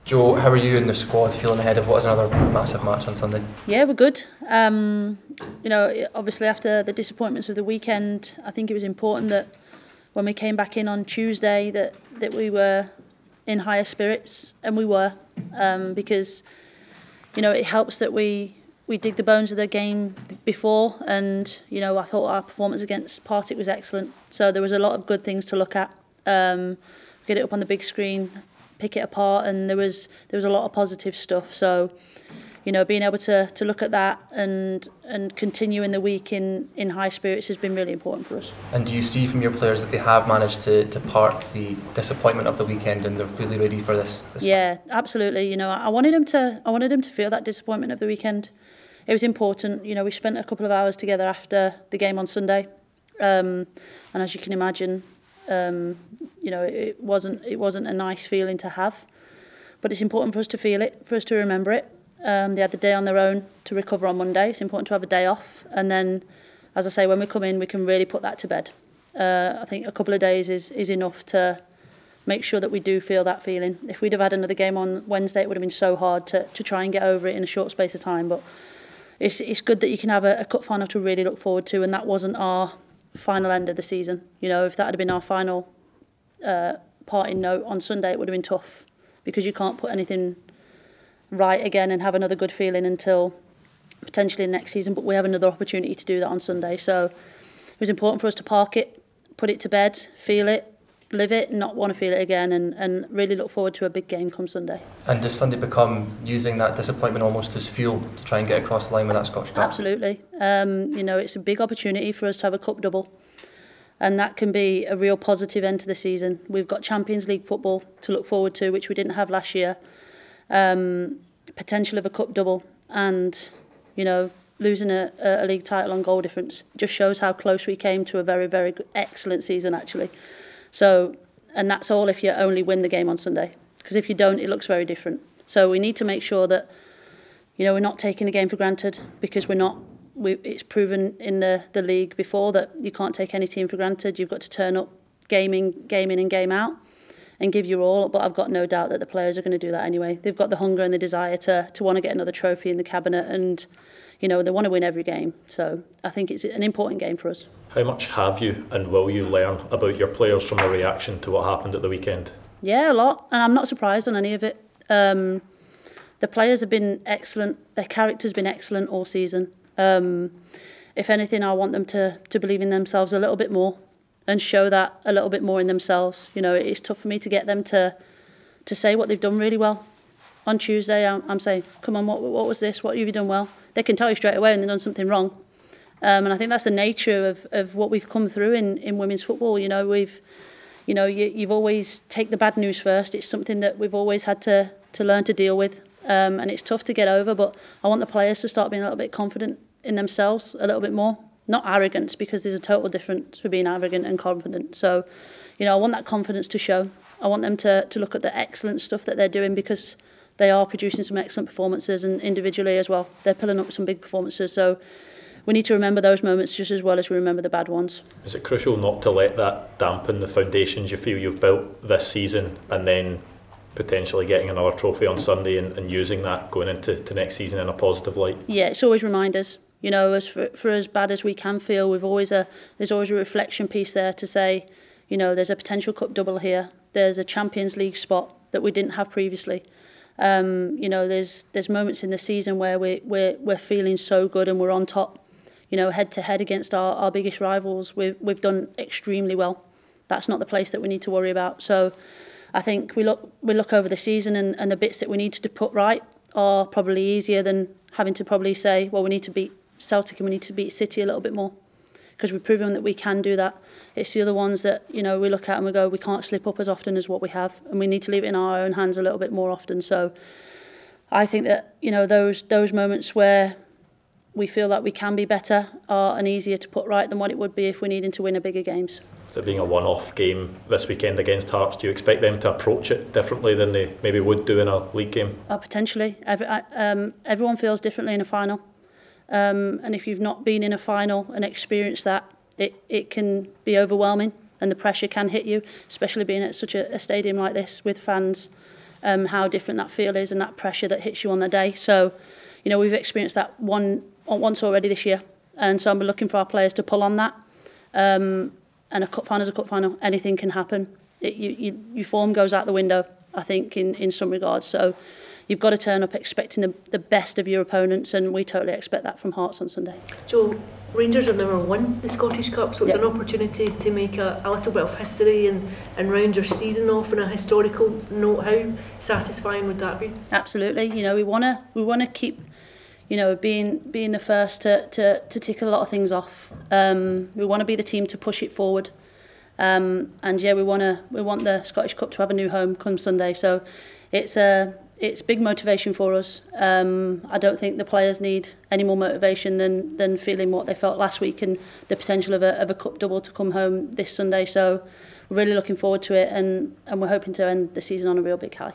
Joe, how are you and the squad feeling ahead of what is another massive match on Sunday? Yeah, we're good. Obviously after the disappointments of the weekend, I think it was important that when we came back in on Tuesday that we were in higher spirits, and we were, because it helps that we dig the bones of the game before, and I thought our performance against Partick was excellent. So there was a lot of good things to look at. Get it up on the big screen, pick it apart, and there was a lot of positive stuff. So being able to look at that and continue in the week in high spirits has been really important for us. And do you see from your players that they have managed to park the disappointment of the weekend and they're really ready for this yeah, absolutely. I wanted them to feel that disappointment of the weekend. It was important. We spent a couple of hours together after the game on Sunday, and as you can imagine, it wasn't a nice feeling to have, but it's important for us to feel it, for us to remember it. They had the day on their own to recover on Monday. It's important to have a day off, and then, as I say, when we come in, we can really put that to bed. I think a couple of days is enough to make sure that we do feel that feeling. If we'd have had another game on Wednesday, it would have been so hard to try and get over it in a short space of time. But it's good that you can have a cup final to really look forward to, and that wasn't our final end of the season. If that had been our final parting note on Sunday, it would have been tough, because you can't put anything right again and have another good feeling until potentially next season. But we have another opportunity to do that on Sunday, so it was important for us to park it, put it to bed, feel it, live it, not want to feel it again, and really look forward to a big game come Sunday. And does Sunday become using that disappointment almost as fuel to try and get across the line with that Scottish Cup? Absolutely. It's a big opportunity for us to have a cup double, and that can be a real positive end to the season. We've got Champions League football to look forward to, which we didn't have last year. Potential of a cup double, and losing a league title on goal difference just shows how close we came to a very, very good, excellent season actually. So, and that's all if you only win the game on Sunday, because if you don't, it looks very different. So we need to make sure that we're not taking the game for granted, because we're not. It's proven in the league before that you can't take any team for granted. You've got to turn up game in and game out and give your all. But I've got no doubt that the players are going to do that anyway. They've got the hunger and the desire to want to get another trophy in the cabinet, and they want to win every game. So I think it's an important game for us. How much have you and will you learn about your players from the reaction to what happened at the weekend? Yeah, a lot, and I'm not surprised on any of it. The players have been excellent. Their character's been excellent all season. If anything, I want them to believe in themselves a little bit more and show that a little bit more in themselves. It's tough for me to get them to say what they've done really well. On Tuesday, I'm saying, come on, what was this? What have you done well? They can tell you straight away when they've done something wrong. And I think that's the nature of what we've come through in women's football. You've always take the bad news first. It's something that we've always had to learn to deal with. And it's tough to get over, but I want the players to start being a little bit confident in themselves a little bit more. Not arrogance, because there's a total difference for being arrogant and confident. So, I want that confidence to show. I want them to look at the excellent stuff that they're doing, because they are producing some excellent performances, and individually as well. They're pulling up some big performances. So we need to remember those moments just as well as we remember the bad ones. Is it crucial not to let that dampen the foundations you feel you've built this season, and then potentially getting another trophy on Sunday and using that going into next season in a positive light? Yeah, it's always reminders. As for as bad as we can feel, there's always a reflection piece there to say, there's a potential cup double here. There's a Champions League spot that we didn't have previously. There's moments in the season where we're feeling so good and we're on top. Head to head against our biggest rivals, we've done extremely well. That's not the place that we need to worry about. So I think we look over the season, and the bits that we need to put right are probably easier than having to probably say, well, we need to beat Celtic and we need to beat City a little bit more, because we've proven that we can do that. It's the other ones that we look at and we go, we can't slip up as often as what we have, and we need to leave it in our own hands a little bit more often. So I think that those moments where we feel that we can be better are easier to put right than what it would be if we needed to win a bigger games. It being a one-off game this weekend against Hearts, do you expect them to approach it differently than they maybe would do in a league game? Potentially. Everyone feels differently in a final. And if you've not been in a final and experienced that, it can be overwhelming, and the pressure can hit you, especially being at such a stadium like this with fans. how different that feel is and that pressure that hits you on the day. So, you know, we've experienced that once already this year, and so I'm looking for our players to pull on that. And a cup final is a cup final. Anything can happen. Your form goes out the window, I think, in some regards. So you've got to turn up expecting the best of your opponents, and we totally expect that from Hearts on Sunday. Joe, Rangers have never won the Scottish Cup, so it's an opportunity to make a little bit of history and round your season off on a historical note. How satisfying would that be? Absolutely. You know, we wanna keep, you know, being the first to tick a lot of things off. We want to be the team to push it forward. And yeah, we want the Scottish Cup to have a new home come Sunday. So it's big motivation for us. I don't think the players need any more motivation than feeling what they felt last week and the potential of a cup double to come home this Sunday. So we're really looking forward to it, and we're hoping to end the season on a real big high.